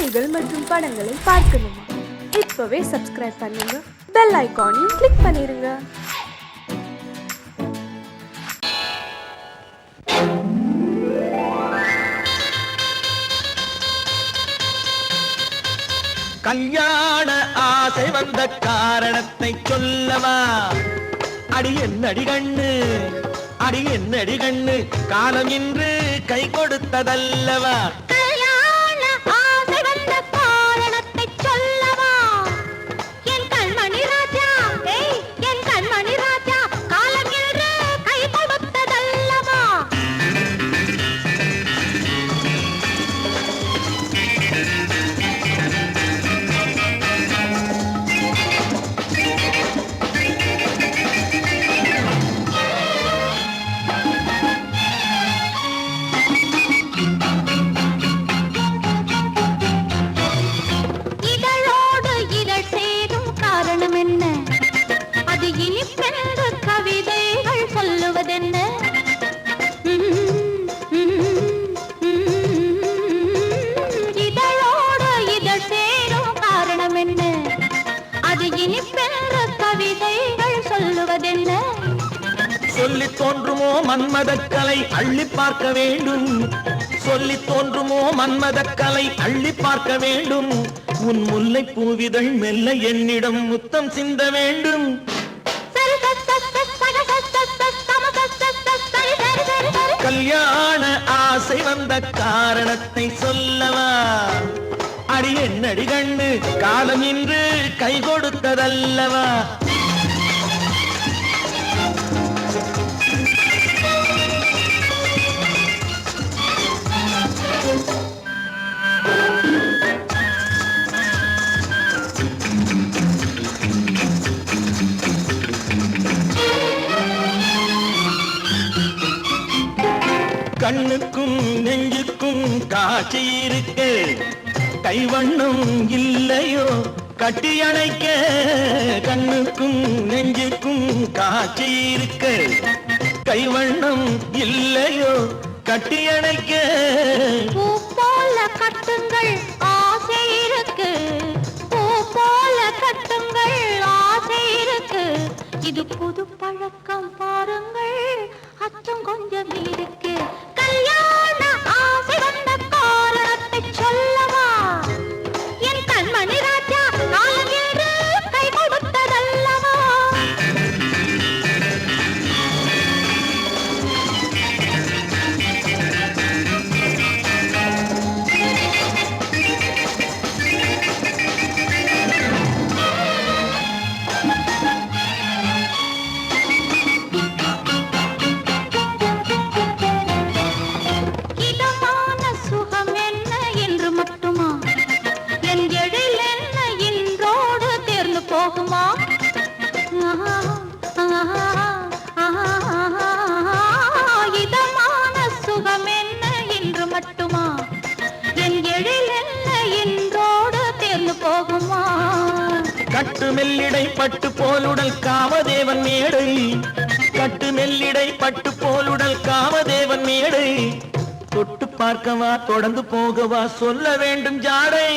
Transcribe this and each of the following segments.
செய்திகள் மற்றும் படங்களை பார்க்கணுமா? இப்பவே சப்ஸ்கிரைப் பண்ணுங்க, பெல் ஐகானையும் கிளிக் பண்ணிருங்க. கல்யாண ஆசை வந்த காரணத்தை சொல்லவா? அடி என்னடி கண்ணு, அடி என்னடி கண்ணு, காலம் இன்று கை கொடுத்ததல்லவா? கல்யாண ஆசை வந்த காரணத்தை சொல்லவா? என் கண்மணி ராஜா, என் கண்மணி ராஜா, காலம் இன்று கை கொடுத்ததல்லவா? சொல்லி தோன்றுமோ மன்மதக்கலை அள்ளி பார்க்க வேண்டும், சொல்லி தோன்றுமோ மன்மதக்கலை அள்ளி பார்க்க வேண்டும். உன் முல்லை பூவிதழ் மெல்ல என்னிடம் முத்தம் சிந்த வேண்டும். கல்யாண ஆசை வந்த காரணத்தை சொல்லவா? அடி என்னடி கண்ணு, காலம் இன்று கை கொடுத்ததல்லவா? கண்ணுக்கும் நெஞ்சுக்கும் காட்சி இருக்க, கைவண்ணம் இல்லையோ கட்டி அணைக்க? கண்ணுக்கும் நெஞ்சுக்கும் காட்சி இருக்க, கைவண்ணம் இல்லையோ கட்டி அணைக்க? பூ போல கட்டுங்கள் ஆசை இருக்கு, பூ போல கட்டுங்கள் ஆசை இருக்கு. இது புது பழக்கம் பாருங்கள், அச்சம் கொஞ்சம் இருக்கு. கல்யாண ஆசை வந்த காரணத்தை சொல்லவா? என் கண்மணி ராஜா, காலம் என்று கை கொடுத்ததல்லவா? கட்டு மெல்லிடை பட்டு போலுடல் காமதேவன் மேடை, கட்டு மெல்லிடை பட்டு போலுடல் காமதேவன் மேடை. தொட்டு பார்க்கவா தொடர்ந்து போகவா சொல்ல வேண்டும் ஜாடை.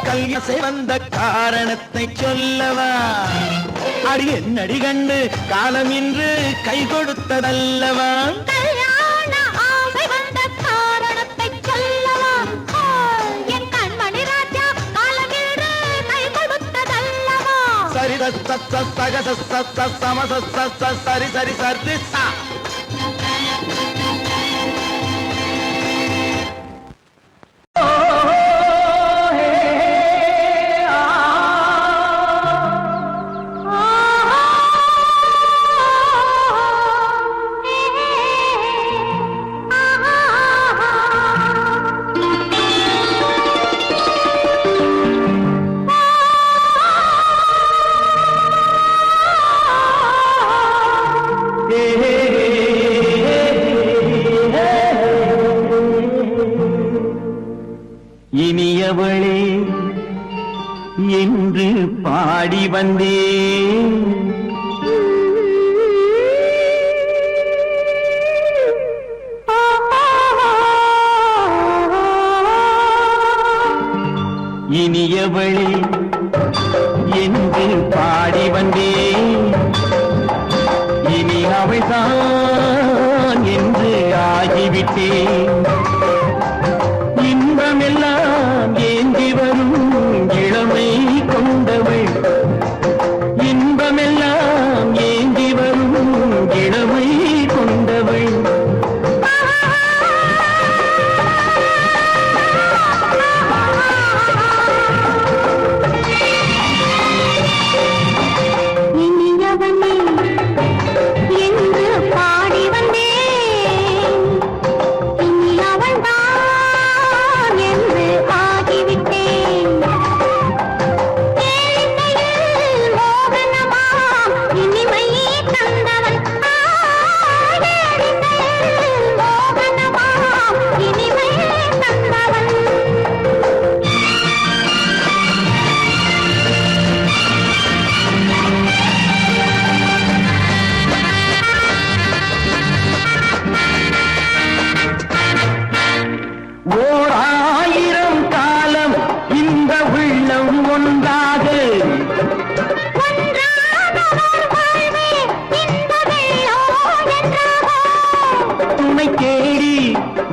கல்யாசை வந்த காரணத்தை சொல்லவா? அடி என்னடி கண்டு, காலம் இன்று கை கொடுத்ததல்லவா? சரி சரி சரி சா. இனியவளே என்று பாடி வந்தேன், இனியவளே என்று பாடி வந்தேன், இனி அவள்தான் என்று ஆகிவிட்டேன். இன்பமெல்லாம் ஏந்தி வரும் இளமை கொண்டவள், இன்பமெல்லாம் ஏந்தி வரும் இளமை கொண்டவள்.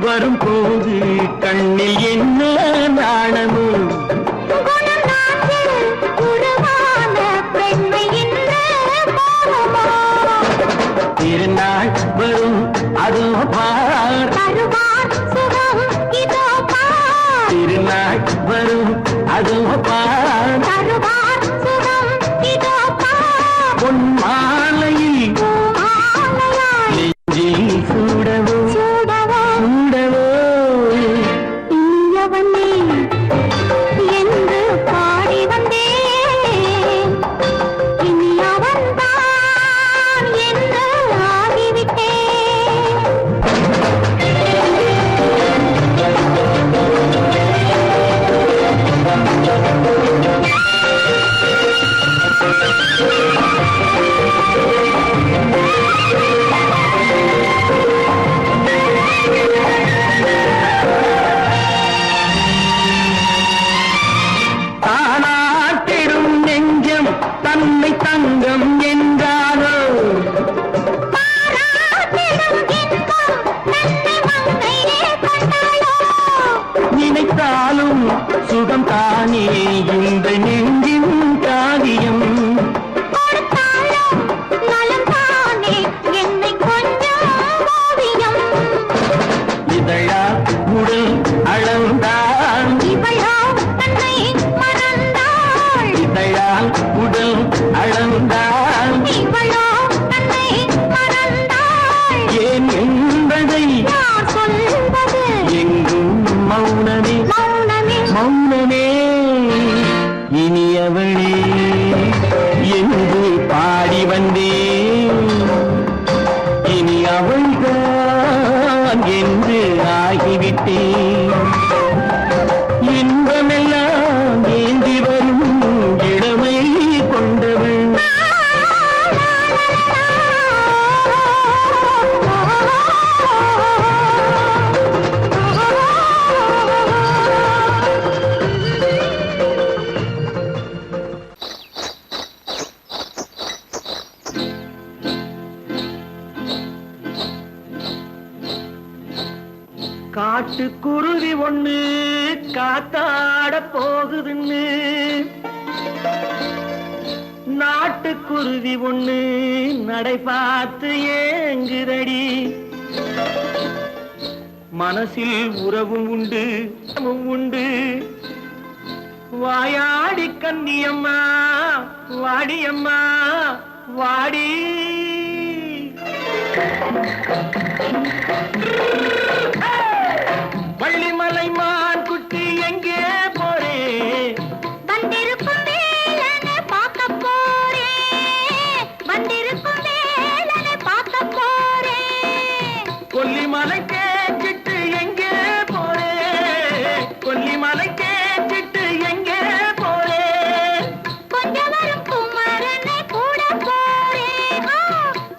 வரும்போது கண்ணில் என்ன நாணமோ, திருநாள் வரும் அதோ பார், திருநாள் வரும் அதோ பார், பொன் மாலையில் நெஞ்சில் சூடவோ என்று பாடி வந்தேன், இனி அவன்தான் என்று ஆகிவிட்டேன். தானாட்டிடும் நெஞ்சம் தன்னை தங்கம் என்றாரோ, நினைத்தாலும் சுகம் தானே இந்த நெஞ்சின் காரியம். இதழா உடல் அளந்தான், இதழால் உடல் அளந்தான், ஏன் என்பதை எங்கும் மௌனமே மௌனமே. இனியவளே என்று பாடி வந்தேன், இனி அவள்தான் என்று ஆகிவிட்டேன். இன்பமெல்லாம் ஏந்தி வரும் இளமை கொண்டவள். காட்டுக்குருவி ஒண்ணு காத்தாட போகுதுன்னு, நாட்டுக்குருவி ஒண்ணு நடை பார்த்து ஏங்குதடி. மனசில் உறவும் உண்டு உண்டு, வாயாடி கன்னியம்மா வாடியம்மா வாடி. வள்ளிமலை மான் குட்டி எங்கே போறே, வந்திருக்கும் வேலனை பார்க்க போறேன், வந்திருக்கும் வேலனை பார்க்க போறேன். கொல்லிமலை கேச்சிட்டு எங்கே போறே, கொல்லிமலை கேச்சிட்டு எங்கே போறே. கொஞ்சம் வரும் குமரனை கூட போறேன்,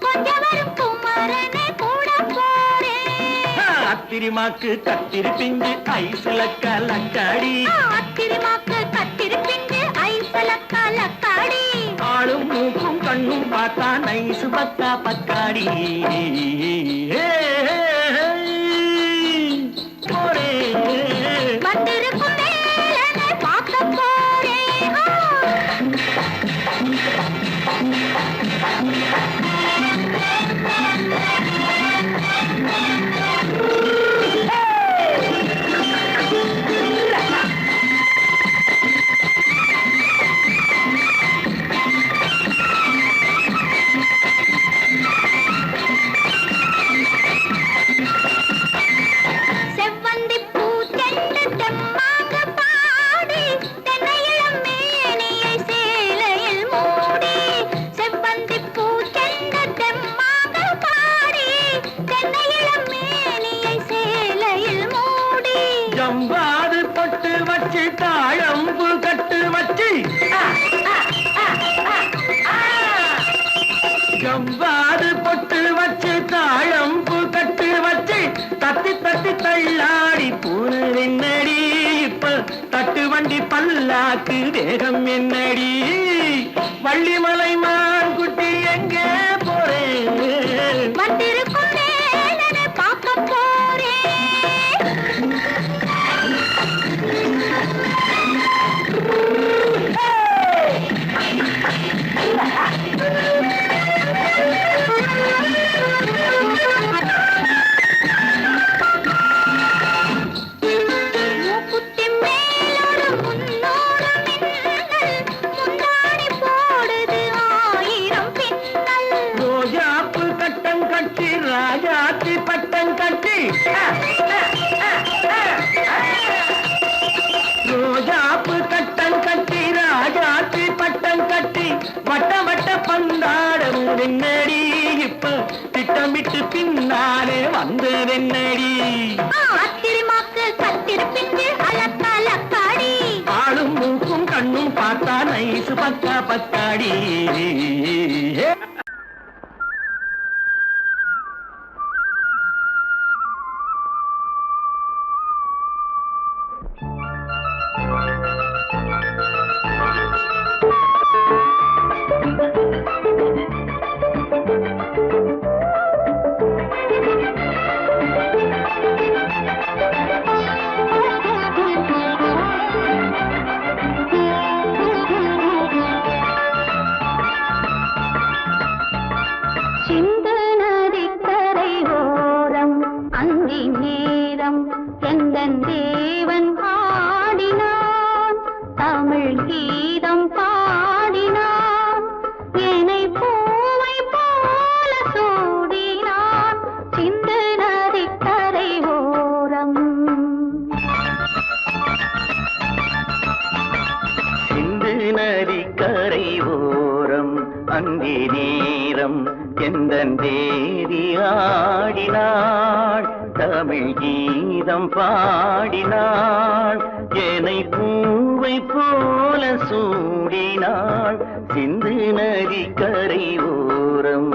கொஞ்சம் வரும் குமரனை கூட போறேன். அத்திரிமாக்கு கத்திரி பிஞ்சு ஐசுல கலக்காடி, ஆத்திரமாக்கு கத்திருப்பிண்டு ஐசலக்கா லக்காடி ஆளும் மூக்கும் கண்ணும் பார்த்தா நைசு பக்கா பக்காடி போரே வந்திருக்கும் வேலனை பார்க்க போறேன் செவ்வந்தி பூ செண்டு தெம்மாக பாடி தென்னையிளம் மேனியை சேலையில் மூடி செவ்வந்தி பூ செண்டு தெம்மாக பாடி தென்னையிளம் மேனியை சேலையில் மூடி ஜம்பாது பட்டு வச்சு தாழம்பு கட்டு வச்சு ஜம்பாது பொட்டு வச்சு தாழம்பு கட்டு வச்சு தத்தி தத்தி தள்ளாடி பூனு என்னடி இப்ப தட்டு வண்டி பல்லாக்கு வேகம் என்னடி வள்ளிமலை மான் குட்டி எங்கே போறேன் வந்திருக்கும் வேலனை பார்க்க போறேன் மூக்குத்தி மேலோடு முன்னோடு மின்னல் முந்தாடி போடுது ஆயிரம் பின்னல் ரோஜாப்பு கட்டம் கட்டி ராஜாத்தி பட்டம் கட்டி ரோஜாப்பு கட்டம் கட்டி ராஜாத்தி பட்டம் கட்டி வட்ட வட்ட பந்தாடம் வெண்ணடி இப்ப திட்டமிட்டு பின்னாலே வந்து வெண்ணடி ஆத்திரமாக்கு கத்திருப்பிண்டு அலக்கா லக்காடி ஆளும் மூக்கும் கண்ணும் பார்த்தா நைசு பக்கா பக்காடி சிந்து நதிக்கரை ஓரம் அந்தி நேரம் எந்தன் தேவன் ஆடினான் தமிழ் கீதம் பாடினான் என்னை பூவை போல சூடினான் சிந்து நதிக்கரை ஓரம் சிந்து நதி கரை ஓரம் அந்தி நேரம் எந்தன் தேவி ஆடினாள் தமிழ் கீதம் பாடினாள் என்னை பூவை போல சூடினாள் சிந்து நதி கரை ஓரம்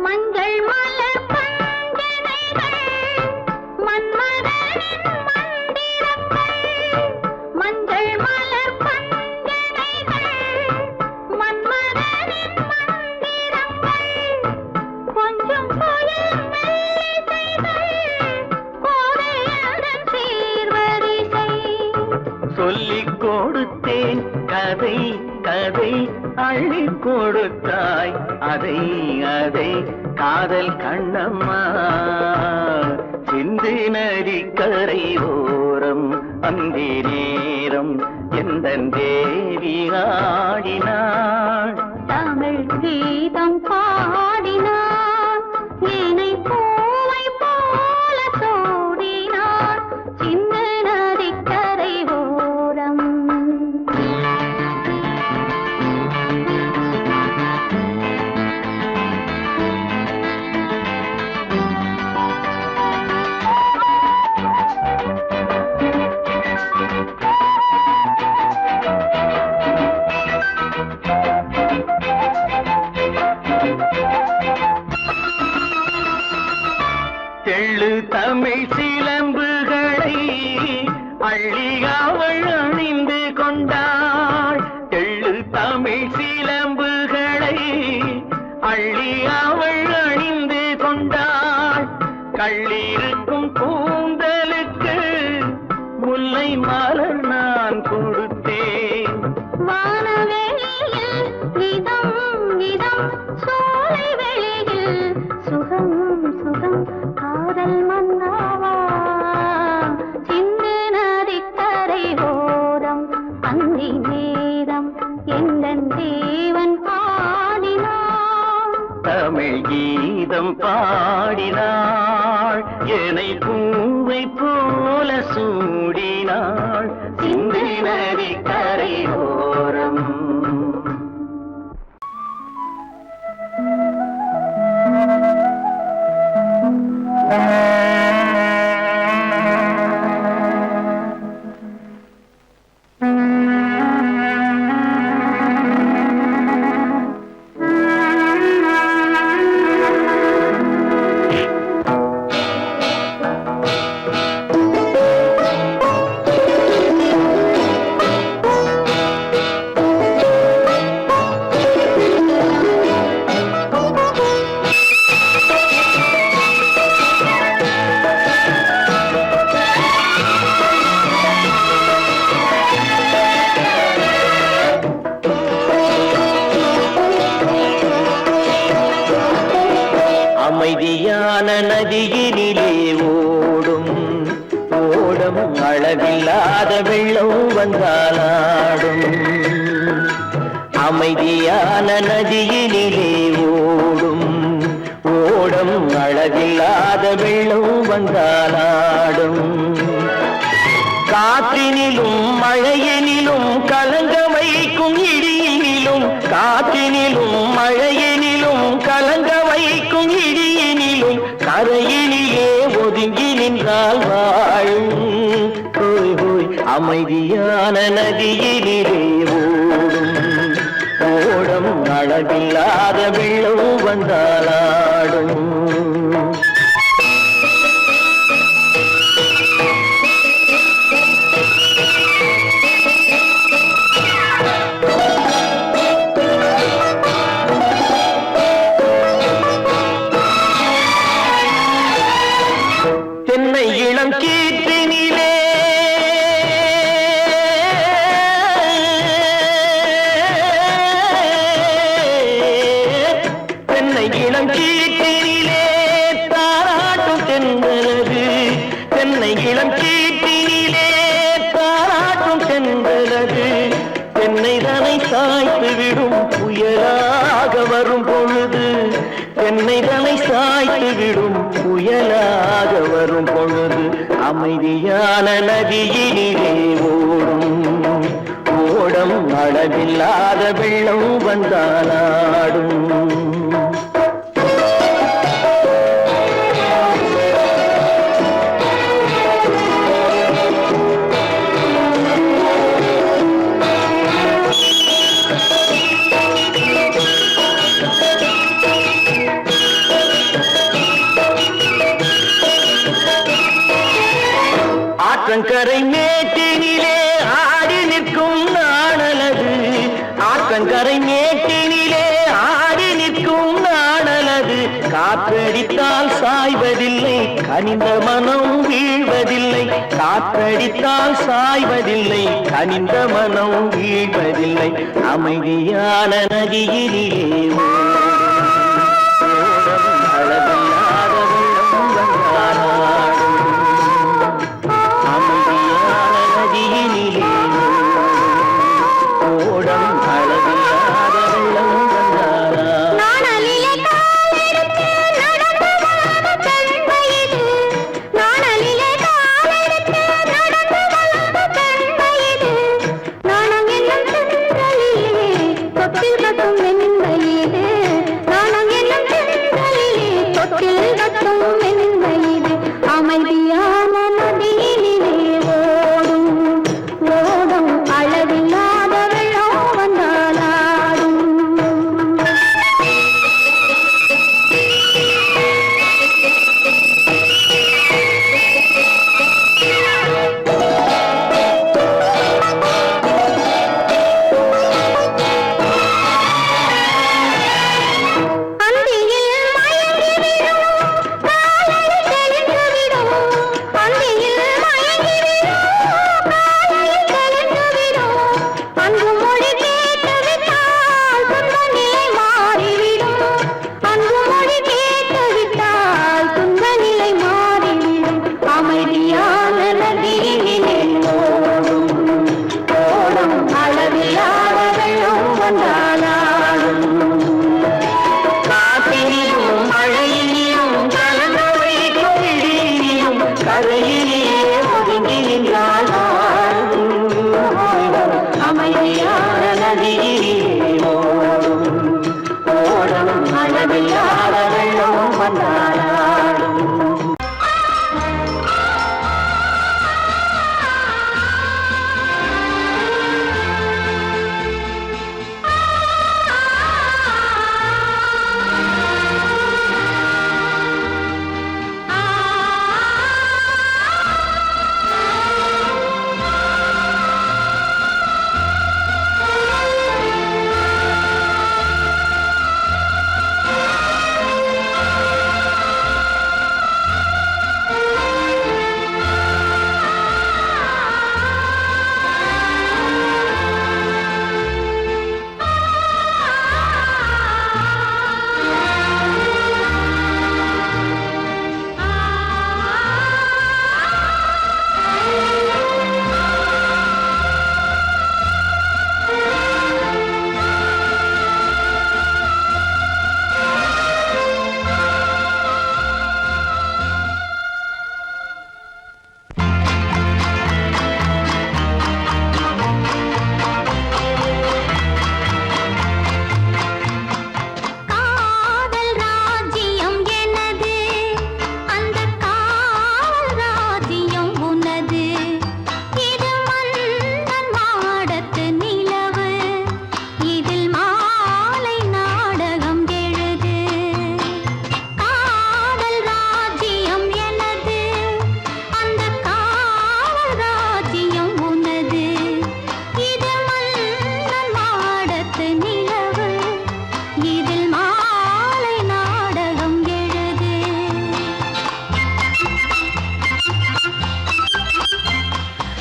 மஞ்சள் மலர் பஞ்சனைகள் மன்மதனின் மந்திரங்கள் மஞ்சள் மலர் பஞ்சனைகள் மன்மதனின் மந்திரங்கள் கொஞ்சம் புயல் மெல்லிசைகள் கோதையதன் சீர்வரிசை சொல்லிக் கொடுத்தேன் கதை கதை அள்ளி கொடுத்தாய் அதை அதை காதல் கண்ணம்மா சிந்து நதி கரை ஓரம் அந்தி நேரம் எந்தன் தேவி ஆடினாள் தமிழ் கீதம் பாடினான் என்னை பூவை போல சூடினான் சின்ன நதிக்கரை ஓரம் நான் கொடுத்தேன். வானவெளியில் இதம் இதம், சோலை வெளியில் சுகம் சுகம், காதல் மன்னாவா சிந்து நதிக்கரை ஓரம் அந்தி நேரம் எந்தன் தேவன் பாடினான். தமிழ் கீதம் பாடினாள், என்னை பூவை போல சூடினாள், சிந்து நதி கரையோரம். அமைதியான நதியினிலே ஓடும் ஓடம், அளவில்லாத வெள்ளம் வந்தாலாடும். அமைதியான நதியினிலே ஓடும் ஓடம், அளவில்லாத வெள்ளம் வந்தாலாடும். காற்றினிலும் மழையினிலும் கலங்க வைக்கும் இடியினிலும், காற்றினிலும் மழையினிலும் கலங்க வைக்கும் இடியினிலும், கரையினிலே ஒதுங்கி நின்றால் வாழும். ஹோய் ஹோய் அமைதியான நதியினிலே ஓடும் ஓடம், அளவில்லாத வெள்ளம் வந்தாலாடும். தென்னை இளம் கீற்றினிலே தென்னை இளம் கீற்றினிலே தாராட்டும் தென்றலது, தென்னை இளம் கீற்றினிலே தாராட்டும் தென்றலது. தென்னை தனை சாய்த்து விடும் புயலாக வரும் பொழுது, தென்னை தனை சாய்த்து விடும் புயலாக வரும் பொழுது, அமைதியான நதியினிலே ஓடும் ஓடம், அளவில்லாத வெள்ளம் வந்தாலாடும். ஆற்றங்கரை மேட்டினிலே ஆடி நிற்கும் நாணலது, ஆற்றங்கரை மேட்டினிலே ஆடி நிற்கும் நாணலது. காற்றடித்தால் சாய்வதில்லை, கனிந்த மனம் வீழ்வதில்லை, காற்றடித்தால் சாய்வதில்லை, கனிந்த மனம் வீழ்வதில்லை. அமைதியான நதியினிலே ஓடும் அளவில்லாத வெள்ளம் வந்தாலாடும். அமைதியான நதியினிலே ஓடம், அளவில்லாத வெள்ளம் வந்தாலாடும். நாணலிலே காலெடுத்து நடந்து வளர்ந்த பெண்மையிது, நாணலிலே காலெடுத்து நடந்து வளர்ந்த பெண்மையிது, நாணம் என்னும் தென்றலிலே தொட்டில் கட்டும் வெண்மையிது. நதியிலே ஓடும் ஓடும் அளவில்லாத வெள்ளம் வந்தாடும்.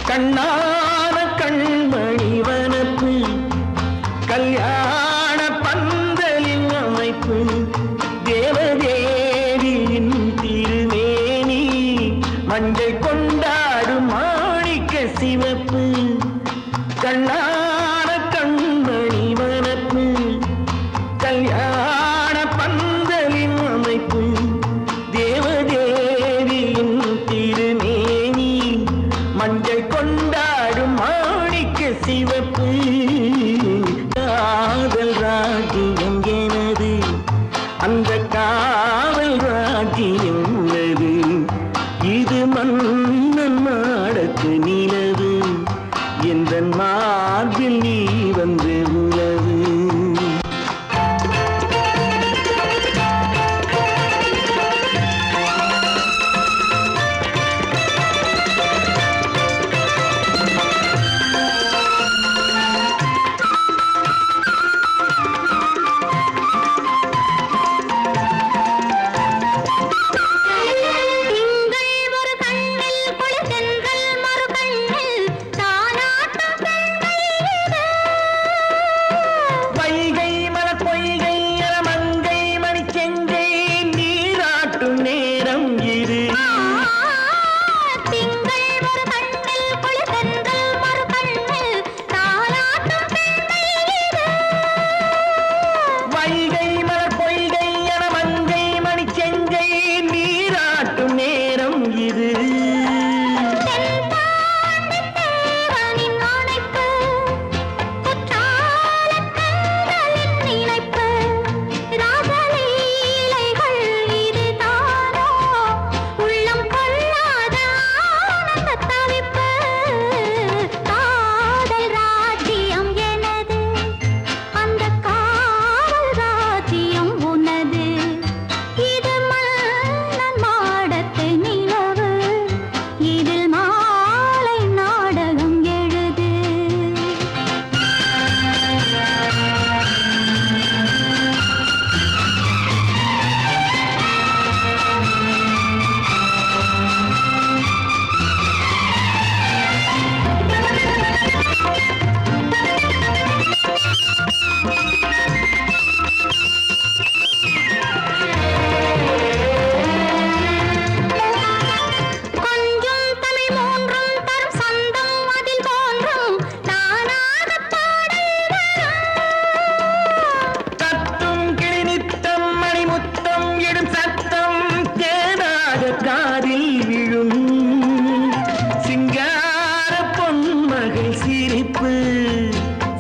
கண்ணான கண்மணி வனப்பு கல்யாண பந்தலின் அமைப்பு தேவதேவியின் திருமேனி மஞ்சள் கொண்டாடும் மாணிக்க சிவப்பு. கண்ணான கண்மணி வனப்பு கல்யாண பந்தலின் அமைப்பு தேவதேவியின் திருமேனி மஞ்சள் கொண்டாடும் மாணிக்க சிவப்பு. காதல் ராஜ்யம் எனது அந்த காவல் ராஜ்யம் உள்ளது. இது மன்னன் நாடத்து நிலவு எந்த மார்பில் நீ வந்து உலவு.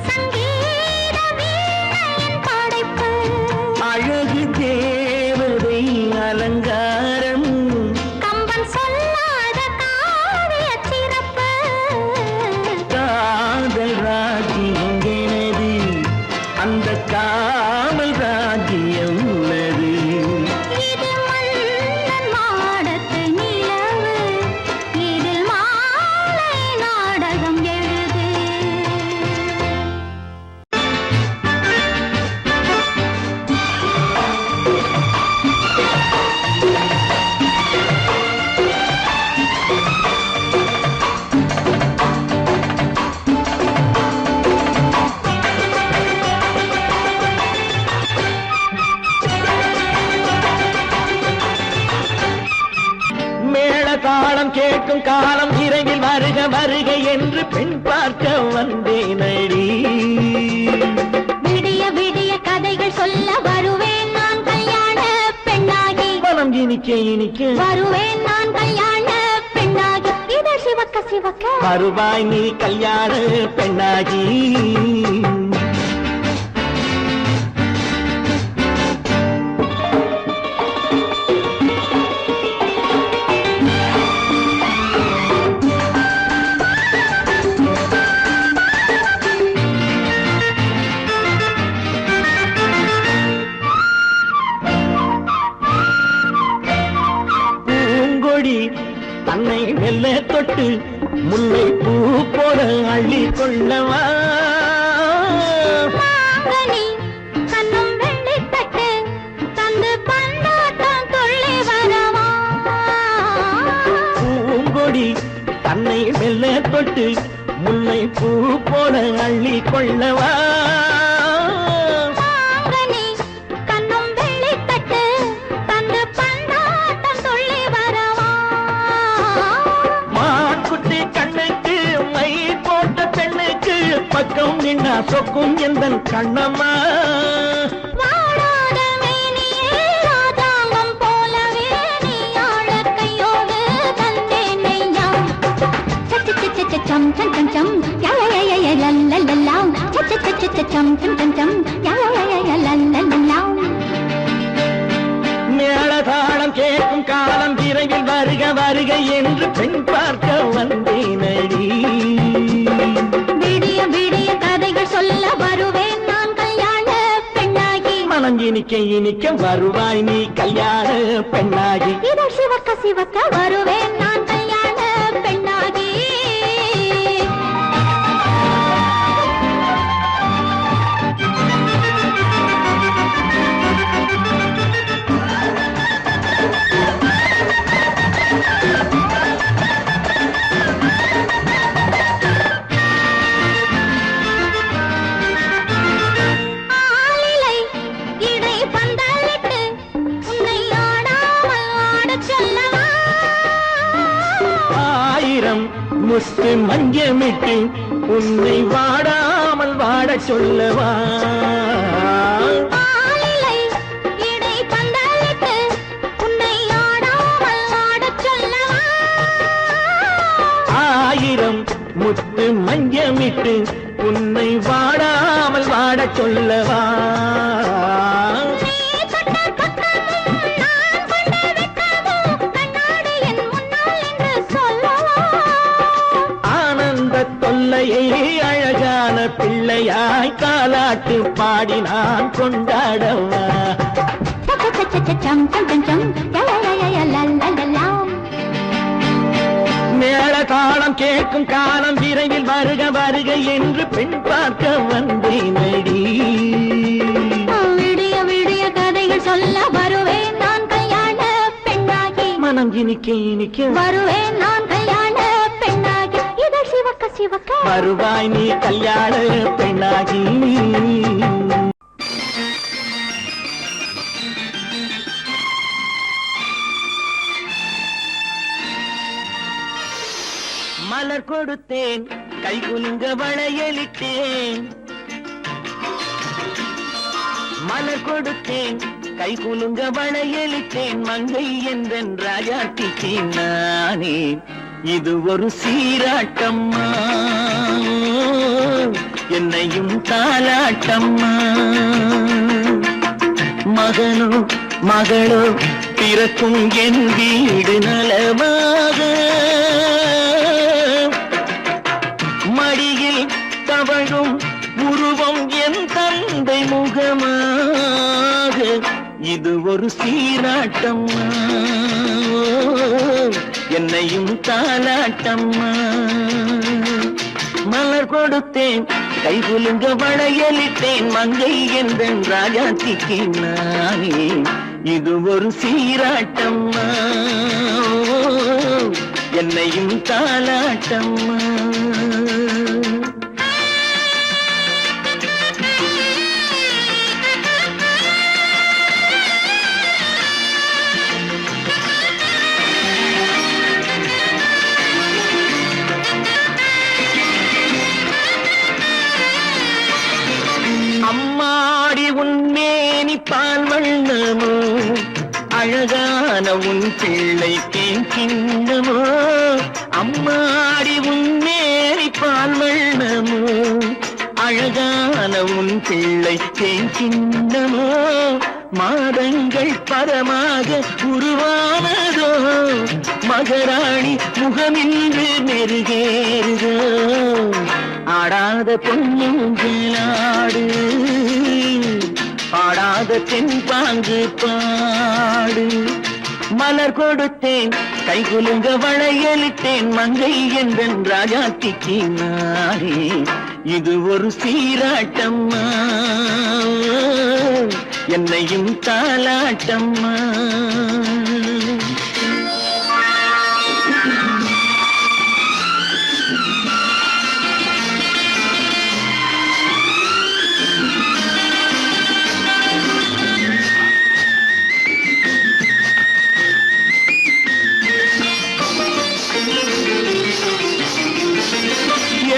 சங்கீத தாளம் கேட்கும் காலம் விரைவில் வருக வருக என்று பெண் பார்க்க வந்தேனடி. விடிய விடிய கதைகள் சொல்ல வருவேன் நான் கல்யாண பெண்ணாகி. மனம் இனிக்க இனிக்க வருவேன் நான் கல்யாண பெண்ணாகி. இதழ் சிவக்க சிவக்க வருவாய் நீ கல்யாண பெண்ணாகி. தன்னை மெல்ல தொட்டு முல்லை பூ போல அள்ளி கொள்ளவா. மாங்கனி கண்ணும் வெள்ளி தட்டு தந்து பந்தாட்டம் துள்ளி வரவா. பூங்கொடி தன்னை மெல்ல தொட்டு முல்லை பூ போல அள்ளி கொள்ளவா. பக்கம் நின்னா சொக்கும் எந்தன் கண்ணம்மா. வாழாத மேனியே ராஜாங்கம் போலவே நீ ஆழ கையோடு தந்தேன் நெய்யா. சச்ச சச்ச சச்சம் சம் சம் சம் யய லல்லல்லாம். சச்ச சச்ச சச்சம் சம் சம் சம் யய லல்லல்லாம். மேளதாளம் கேட்கும் காலம் விரைவில் வருக வருக என்று பெண் பார்க்க வந்தேனடி. விடிய விடிய கதைகள் சொல்ல வருவேன் நான் கல்யாண பெண்ணாகி. மனம் இனிக்க இனிக்க வருவாய் நீ கல்யாண பெண்ணாகி. இதழ் சிவக்க சிவக்க வருவேன் நான் கல்யாண பெண்ணாகி. முத்து மஞ்சமிட்டு உன்னை வாடாமல் வாட சொல்லவா. ஆயிரம் முத்து மஞ்சமிட்டு உன்னை வாடாமல் வாட சொல்லவா. அழகான பிள்ளையாய் காலாட்டு பாடி நான் கொண்டாடவா. மேள காலம் கேட்கும் காலம் விரைவில் வருக வருக என்று பெண் பார்க்க வந்தேனடி. விடிய விடிய கதைகள் சொல்ல வருவேன் நான் கல்யாண பெண்ணாகி. மனம் இனிக்க இனிக்க வருவேன் நான் கல்யாண பெண்ணாகி. இதழ் சிவக்க சிவக்க வருவாய் நீ கல்யாண பெண்ணாகி. மலர் கொடுத்தேன் கை குலுங்க வளையலிட்டேன். மலர் கொடுத்தேன் கை குலுங்க வளையலிட்டேன். மங்கை என்றன் ராஜாட்டிக்கு நானே இது ஒரு சீராட்டம்மா. என்னையும் தாலாட்டம்மா. மகனோ மகளோ பிறக்கும் என் வீடு நலமாக. மடியில் தவழும் உருவம் என் தந்தை முகமாக. இது ஒரு சீராட்டம்மா. என்னையும் தாலாட்டம்மா. மலர் கொடுத்தேன் கை குலுங்க வளையலிட்டேன். மங்கை என்பன் ராஜாத்திக்கு நானே இது ஒரு சீராட்டம்மா. என்னையும் தாலாட்டம்மா. உன் பிள்ளை தேன் கிண்ணமோ அம்மாடி உன் மேரி பால் வண்ணமோ அழகான உன் பிள்ளை தேன் கிண்ணமோ மாதங்கள் பரமாக உருவானதோ மகராணி முகமின்று மெருகேறுதோ ஆடாத பொன்னுங்களாடு பாடாத தென்பாங்கு பாடு மலர் கொடுத்தேன் கைகுலுங்க வளையலிட்டேன் மங்கை என்றன் ராஜாத்திக்கு நானே இது ஒரு சீராட்டம்மா என்னையும் தாலாட்டம்மா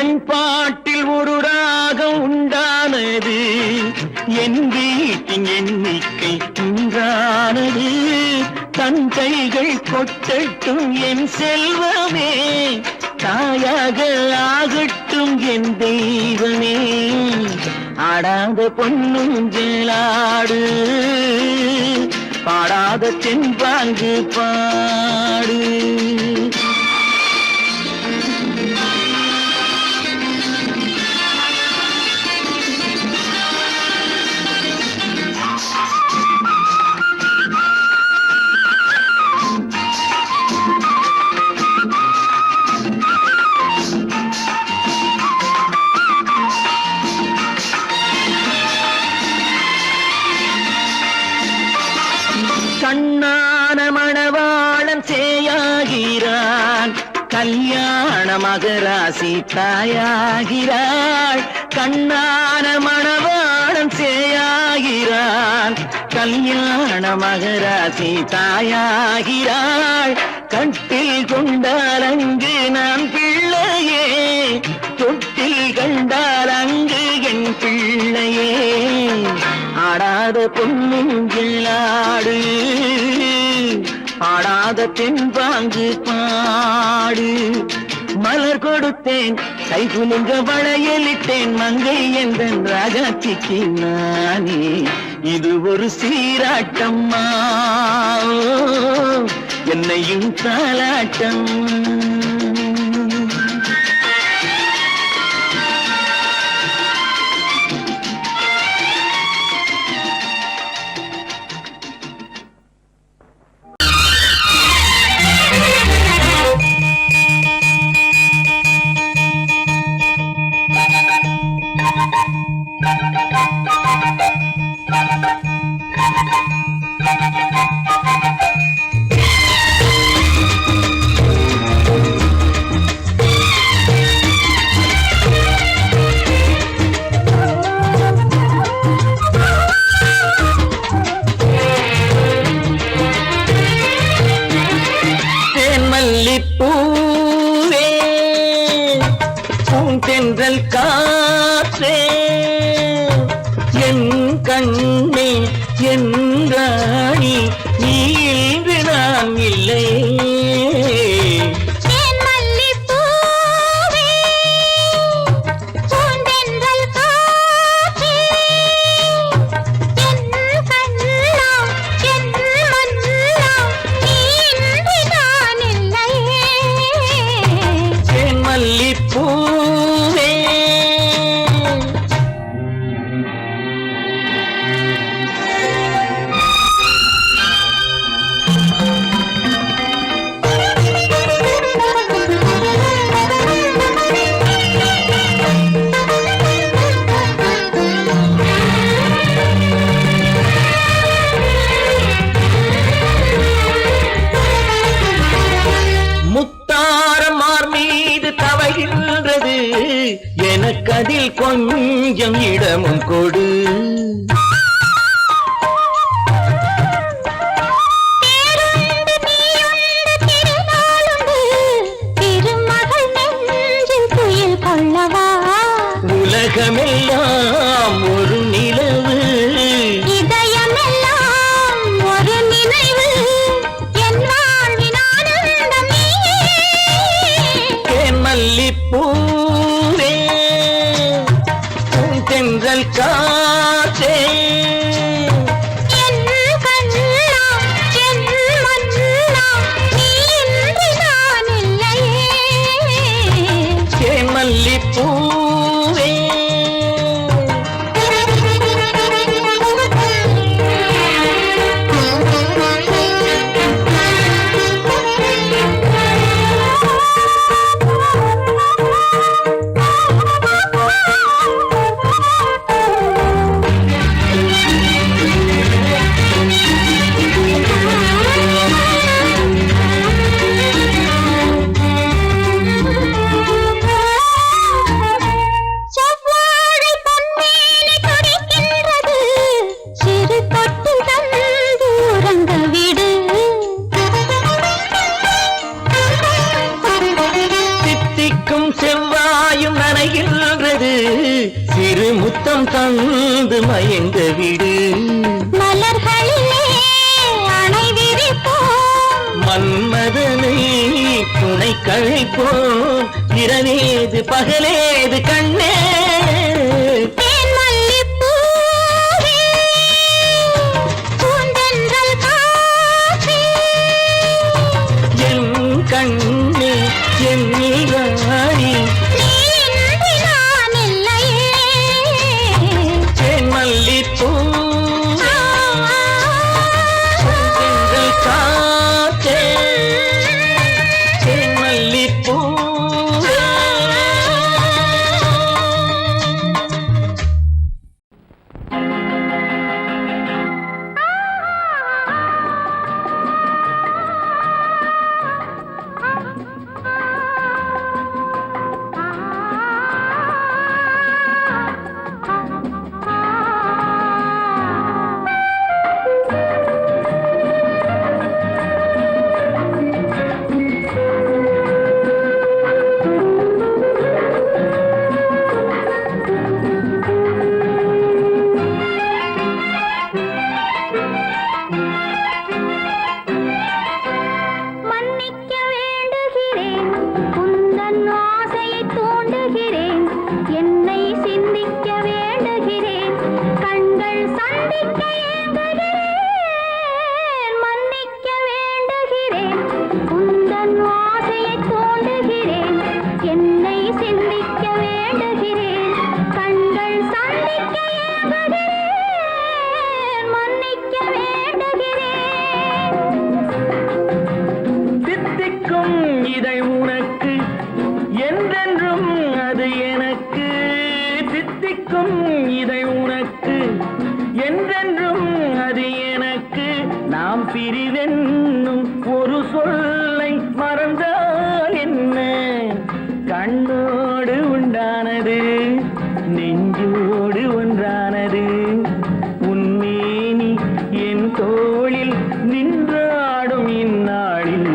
என் பாட்டில் ஒரு ராகம் உண்டானது என் வீட்டின் எண்ணிக்கை உண்டானது தன் கைகள் கொட்டட்டும் என் செல்வமே தாயாக ஆகட்டும் என் தெய்வமே ஆடாத பொன்னுங்களாடு பாடாத தென்பாங்கு பாடு கண்ணான மணவாளன் சேயாகிறான் கல்யாண மகராசி தாயாகிறாள் கண்ணான மணவாளன் சேயாகிறான் கல்யாண மகராசி தாயாகிறாள் கட்டில் கொண்டால் அங்கு நான் பிள்ளையே தொட்டில் கண்டால் அங்கு என் பிள்ளையே ஆடாத பொன்னுங்களாடு ஆடாத தென்பாங்கு பாடு மலர் கொடுத்தேன் கைகுலுங்க வளையலிட்டேன் மங்கை என்றன் ராஜாத்திக்கு நானே இது ஒரு சீராட்டம்மா என்னையும் தாலாட்டம் பூவே பூந்தென்றல் காற்றே என் கண்ணே என் ராணி நீ இன்று நான் இல்லை எனக்கதில் கொஞ்சம் இடமும் கொடு உலகமெல்லாம் ஒரு நிலவு இதயமெல்லாம் ஒரு நினைவு தென்றல் காற்றே என் கண்ணா என் மன்னா நீ இன்றி நான் இல்லையே மல்லிப்பூவே செவ்வாழை பொன்மேனி துடிக்கின்றது சிறு தொட்டு தந்து உறங்க விடு தித்திக்கும் செவ்வாயும் நனைகின்றது சிறு முத்தம் தந்து மயங்க விடு மலர்களிலே அணை விரிப்போம் மன்மதனை துணை கழிப்போம் இரவேது பகலேது கண்ணே தேன் மல்லிப்பூவே பூந்தென்றல் காற்றே என் கண்ணே என் நீராடி நீ இன்றி நான் இல்லையே தேன் மல்லிப்பூ தென்றல் காற்றே தேன் மல்லிப்பூ மன்னிக்க வேண்டுகிறேன் உந்தன் ஆசையை தூண்டுகிறேன் என்னை சிந்திக்க வேண்டுகிறேன் கண்கள் சந்திக்க ஏங்குகிறேன் மன்னிக்க வேண்டுகிறேன் உந்தன் ஆசையை தூண்டுகிறேன் என்னை சிந்திக்க வேண்டுகிறேன் கண்கள் சந்திக்க ஏங்குகிறேன் மன்னிக்க வேண்டுகிறேன் தித்திக்கும் இதை உனக்கு என்றென்றும் அது எனக்கு தித்திக்கும் இதை உனக்கு என்றென்றும் அது எனக்கு நாம் பிரிவென்னும் ஒரு சொல்லை மறந்தால் என்ன கண்ணோடு உண்டானது நெஞ்சோடு ஒன்றானது உன்மேனி என் தோளில் நின்றாடும் இந்நாளில்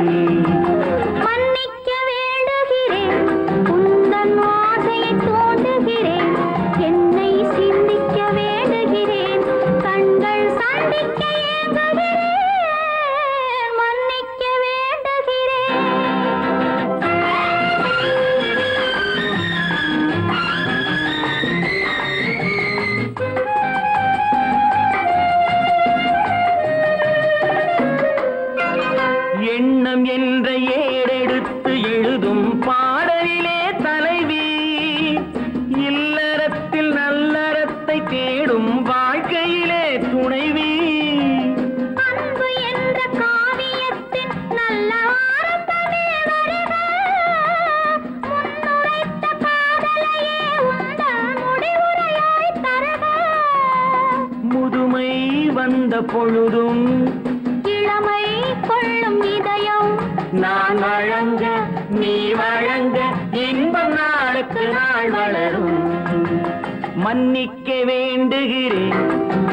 மன்னிக்க வேண்டுகிறேன் உந்தன் ஆசையை தூண்டுகிறேன் என்னை சிந்திக்க வேண்டுகிறேன் கண்கள் சந்திக்க ஏங்குகிறேன் மன்னிக்க வேண்டுகிறேன் எண்ணம் என்ற ஏடெடுத்து எழுதும் பாடலிலே தலைவி இல்லறத்தில் நல்லறத்தை தேடும் வாழ்க்கையிலே துணைவி அன்பு என்ற காவியத்தின் நல்ல வார்த்தையே வருக முன்னுரைத்த காதலையே உந்தன் முடிவுரையாய் தருக முதுமை வந்த பொழுதும் இளமை கொள்ளும் இதயம் நான் வழங்க நீ வழங்க இன்பம் நாளுக்கு நாள் வளரும் மன்னிக்க வேண்டுகிறேன்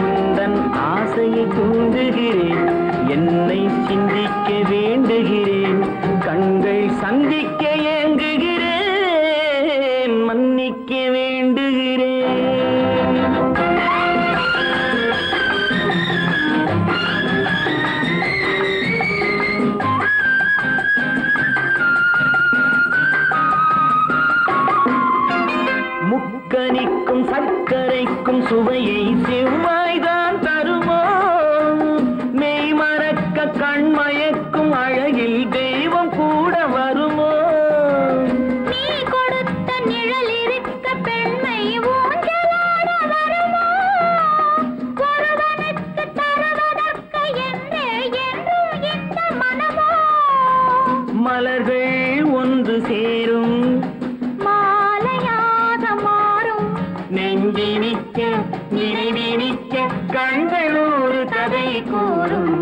உந்தன் ஆசையை தூண்டுகிறேன் என்னை சிந்திக்க வேண்டுகிறேன் கண்கள் சந்திக்க ஏங்குகிறேன் மன்னிக்க வேண்டுகிறேன் முக்கனிக்க இனிப்புக்கும் சர்க்கரைக்கும் சுவையை செவ்வாய்தான் தருமோ மெய் மறக்க கண்மயக்கும் அழகில் தெய்வம் கூட வருமோ நீ கொடுத்த நிழல் இருக்க பெண்மை ஊஞ்சலாட வருமோ ஒருவனுக்கு தருவதற்கு என்றே என்றும் இந்த மனமோ மலர்கள் ஒன்று சேரும் மாலையாக மாறும் நெஞ்சினிக்க நினைவினிக்க கண்கள் ஒரு கதை கூறும்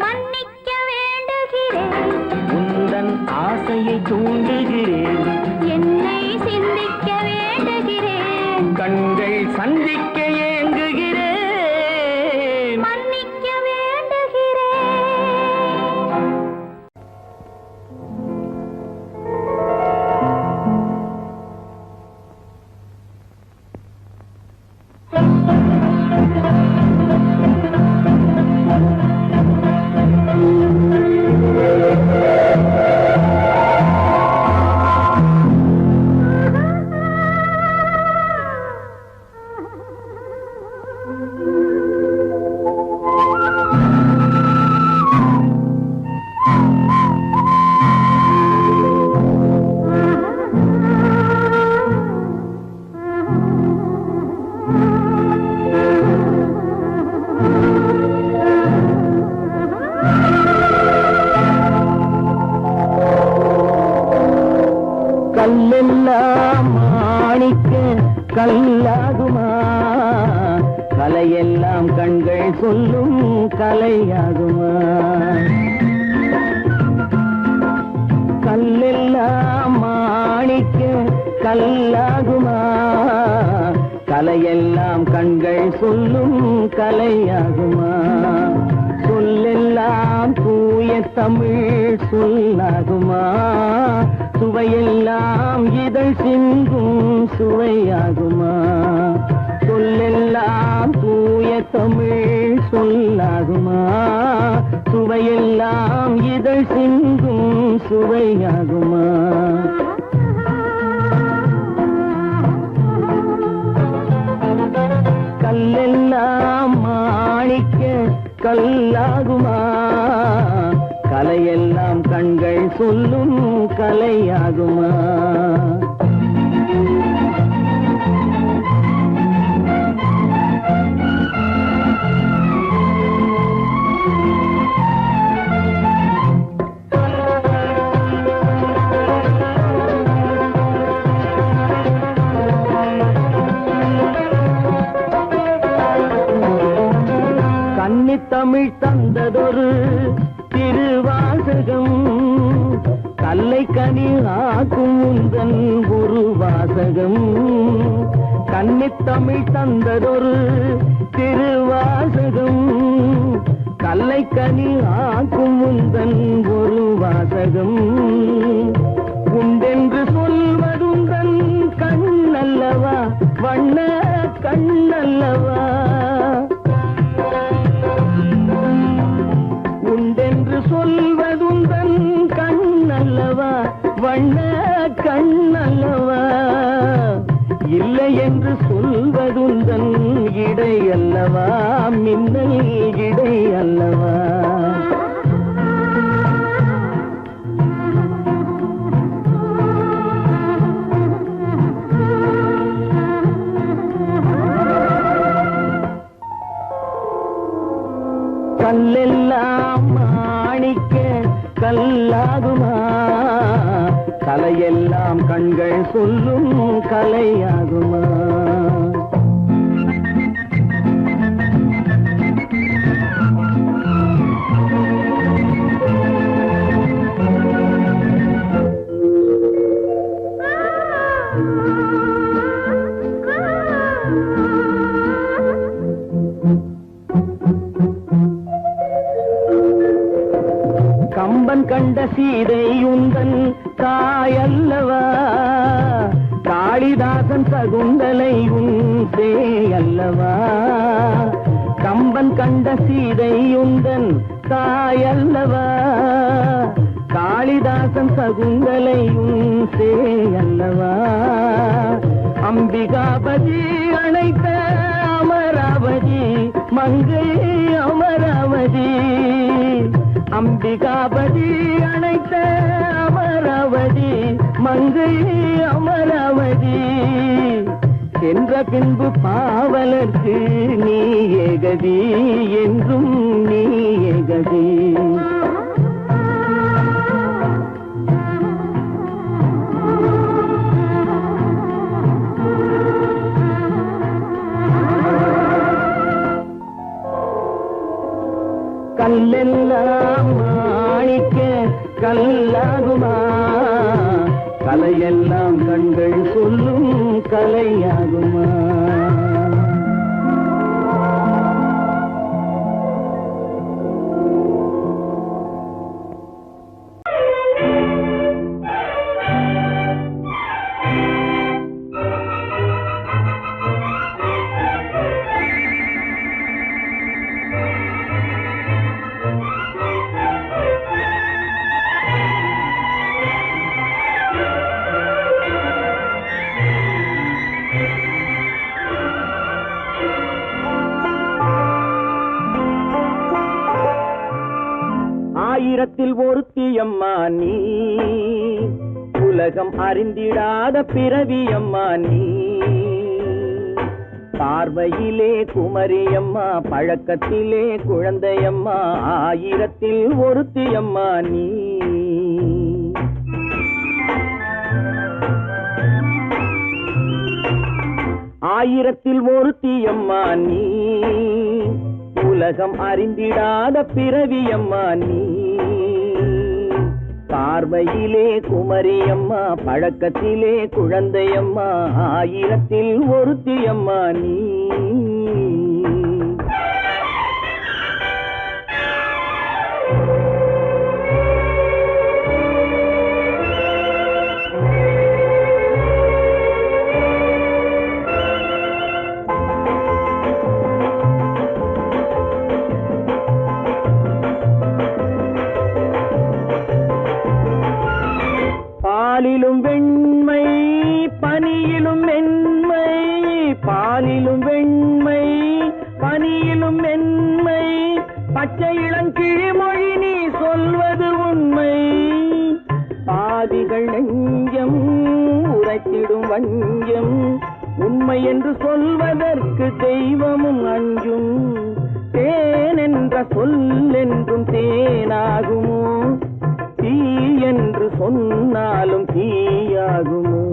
மன்னிக்க வேண்டுகிறேன் உந்தன் ஆசையை தூண்டுகிறேன் என்னை சிந்திக்க வேண்டுகிறேன் கண்கள் சந்திக்க ஏங்குகிறேன் மன்னிக்க வேண்டுகிறேன் கல்லெல்லாம் மாணிக்க கல்லாகுமா கலையெல்லாம் கண்கள் சொல்லும் கலையாகுமா கல்லெல்லாம் மாணிக்க கல்லாகுமா கலையெல்லாம் கண்கள் சொல்லும் கலையாகுமா சொல்லெல்லாம் தூய தமிழ் சொல்லாகுமா சுவையெல்லாம் இதழ் சிந்தும் சுவையாகுமா சொல்லெல்லாம் தூய தமிழ் சொல்லாகுமா சுவையெல்லாம் இதழ் சிந்தும் சுவையாகுமா கல்லெல்லாம் மாணிக்க கல்லாகுமா கலையெல்லாம் கண்கள் சொல்லும் கலையாகுமா கன்னித்தமிழ் தந்ததொரு திருவாசகம் கல்லை கனி ஆக்கும் உந்தன் ஒரு வாசகம் கன்னித்தமிழ் தந்ததொரு திருவாசகம் கல்லை கனி ஆக்கும் உந்தன் ஒரு வாசகம் உண்டென்று சொல்வதுந்தன் கண்ணல்லவா வண்ண கண்ணல்லவா உண்டென்று சொல்வதுந்தன் கண்ணல்லவா வண்ண கண்ணல்லவா இல்லை என்று சொல்வதுந்தன் இடை அல்லவா மின்னல் இடை அல்லவா கல்லெல்லாம் மாணிக்க கல்லாகுமா கலையெல்லாம் கண்கள் சொல்லும் கலையாகுமா கம்பன் கண்ட சீதை உந்தன் தாயல்லவா காளிதாசன் சகுந்தலை உன் சேயல்லவா கம்பன் கண்ட சீதை உந்தன் தாயல்லவா காளிதாசன் சகுந்தலை உன் சேயல்லவா அம்பிகாபதி அழைத்த அமராவதி மங்கை அமராவதி அம்பிகாபதி அழைத்த அமராவதி மங்கை அமராவதி சென்ற பின்பு பாவலர்க்கு நீ ஏகதி என்றும் நீ ஏகதி கல்லெல்லாம் மாணிக்க கல்லாகுமா கலையெல்லாம் கண்கள் சொல்லும் கலையாகுமா ஆயிரத்தில் ஒருத்தியம்மா நீ உலகம் அறிந்திடாத பிறவியம்மா நீ பார்வையிலே குமரியம்மா பழக்கத்திலே குழந்தையம்மா ஆயிரத்தில் ஒருத்தியம்மா நீ ஆயிரத்தில் ஒருத்தியம்மா நீ உலகம் அறிந்திடாத பிறவியம்மா நீ பார்வையிலே குமரியம்மா பழக்கத்திலே குழந்தையம்மா ஆயிரத்தில் ஒருத்தியம்மா நீ பாலிலும் வெண்மை பனியிலும் மென்மை பாலிலும் வெண்மை பனியிலும் மென்மை பச்சை இளங்கிழிமொழி நீ சொல்வது உண்மை பாதிகள் நெஞ்சம் உரைத்திடும் வஞ்சம் உண்மை என்று சொல்வதற்கு தெய்வமும் அஞ்சும் தேன் என்ற சொல் என்றும் தேனாகுமோ தீ என்று சொன்னாலும் தீயாகுமோ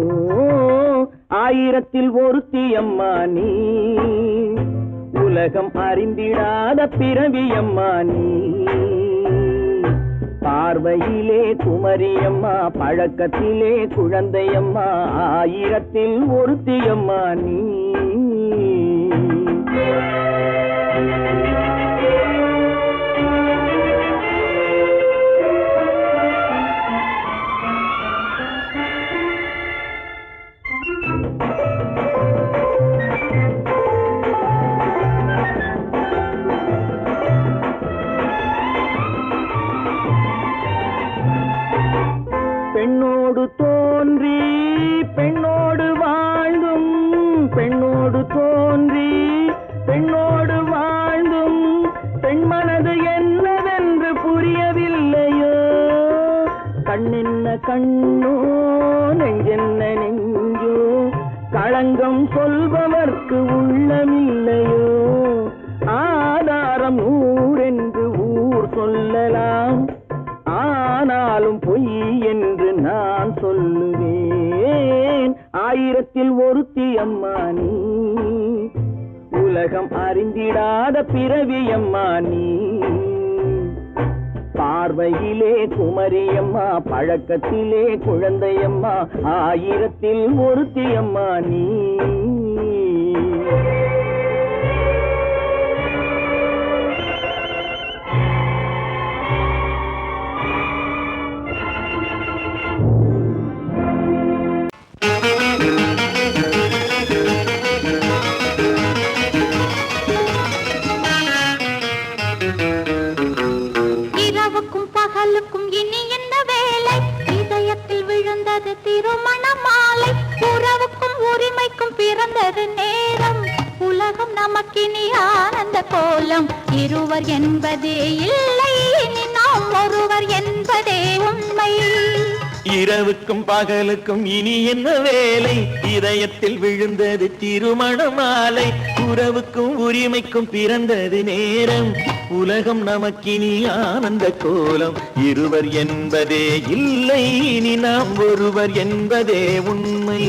ஆயிரத்தில் ஒருத்தியம்மா நீ உலகம் அறிந்திடாத பிறவியம்மா நீ பார்வையிலே குமரியம்மா பழக்கத்திலே குழந்தையம்மா ஆயிரத்தில் ஒருத்தியம்மா நீ பெண்ணோடு தோன்றி பெண்ணோடு வாழ்ந்தும் பெண்ணோடு தோன்றி பெண்ணோடு வாழ்ந்தும் பெண் மனது என்னவென்று புரியவில்லையோ கண்ணென்ன கண்ணோ நெஞ்சென்ன நெஞ்சோ களங்கம் சொல்பவர்க்கு உள்ளமில்லையோ ஆதாரம் ஊரென்று ஊர் சொல்லலாம் ஆனாலும் பொய் என்று நான் சொல்லுவேன் ஆயிரத்தில் ஒருத்தியம்மா நீ உலகம் அறிந்திடாத பிறவியம்மா நீ பார்வையிலே குமரியம்மா பழக்கத்திலே குழந்தையம்மா ஆயிரத்தில் ஒருத்தியம்மா நீ பகலுக்கும் இனி என்ன வேலை இதயத்தில் விழுந்தது திருமண மாலை உறவுக்கும் உரிமைக்கும் நேரம் உலகம் நமக்கினி ஆனந்த கோலம் இருவர் என்பதே இல்லை இனி நாம் ஒருவர் என்பதே உண்மை இரவுக்கும் பகலுக்கும் இனி என்ன வேலை இதயத்தில் விழுந்தது திருமண மாலை உறவுக்கும் உரிமைக்கும் பிறந்தது நேரம் உலகம் நமக்கினி ஆனந்த கோலம் இருவர் என்பதே இல்லை இனி நாம் ஒருவர் என்பதே உண்மை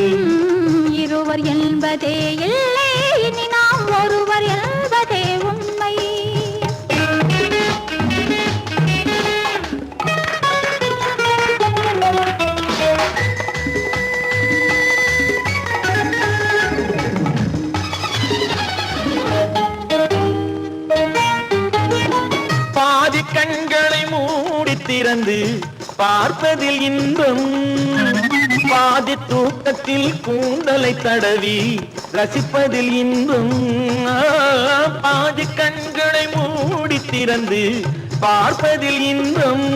இருவர் என்பதே இல்லை இனி நாம் ஒருவர் என்பதே உண்மை பாதி கண்களை மூடி திறந்து பார்ப்பதில் இன்பம் பாதி தூக்கத்தில் கூந்தலை தடவி ரசிப்பதில் இன்பம் பாதி கண்களை மூடி திறந்து பார்ப்பதில் இன்பம்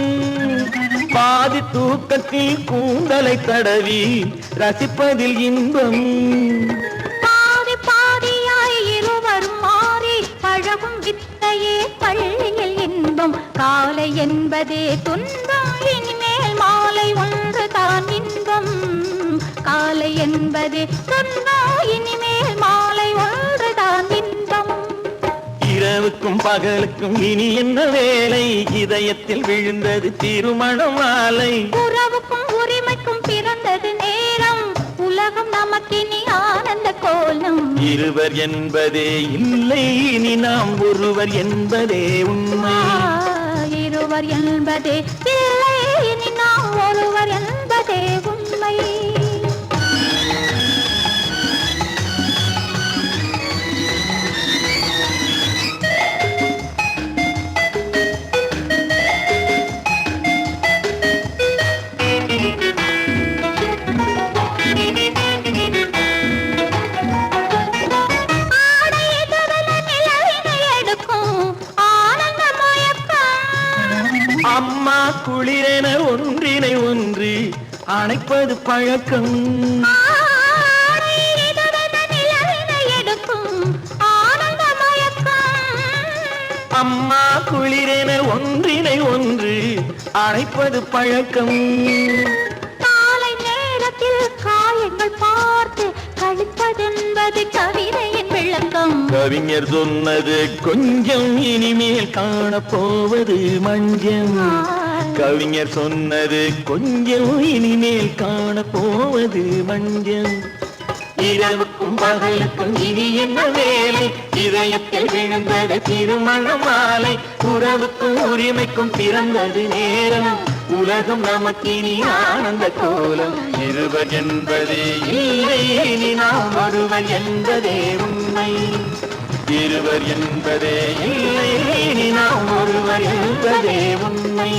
பாதி தூக்கத்தில் கூந்தலை தடவி ரசிப்பதில் இன்பம் பாதி பாதியாய் இருவர் மாறி பழகும் வித்தையே பள்ளியில் இன்பம் காலை என்பதே துன்பம் இனிமேல் மாலை ஒன்று தான் இன்பம் காலை என்பதே துன்பம் இனிமேல் மாலை ஒன்று தான் இன்பம் இரவுக்கும் பகலுக்கும் இனி என்ன வேலை இதயத்தில் விழுந்தது திருமண மாலை உறவுக்கும் உரிமைக்கும் பிறந்தது நேரம் உலகம் நமக்கினி ஆனந்த கோலம் இருவர் என்பதே இல்லை இனி நாம் ஒருவர் என்பதே உண்மை இருவர் என்பதே இல்லை இனி நாம் ஒருவர் என்பதே உண்மை அம்மா குளிரென ஒன்றினை ஒன்று அணைப்பது பழக்கம் அம்மா குளிரென ஒன்றினை ஒன்று அணைப்பது பழக்கம் காலை நேரத்தில் காயங்கள் பார்த்து கழிப்பதென்பது கவிதையின் விளக்கம் கவிஞர் சொன்னது கொஞ்சம் இனிமேல் காணப்போவது மஞ்சம் கவிஞர் சொன்னது கொஞ்சம் இனிமேல் காணப்போவது மஞ்சம் இரவுக்கும் பகலுக்கும் இனி என்ன வேலை இதயத்தில் விழுந்தது திருமண மாலை உறவுக்கும் உரிமைக்கும் பிறந்தது நேரம் உலகம் நமக்கினி ஆனந்த கோலம் இருவர் என்பதே இல்லை இனி நாம் ஒருவர் என்பதே உண்மை இருவர் என்பதே இல்லை இனி நாம் ஒருவர் என்பதே உண்மை.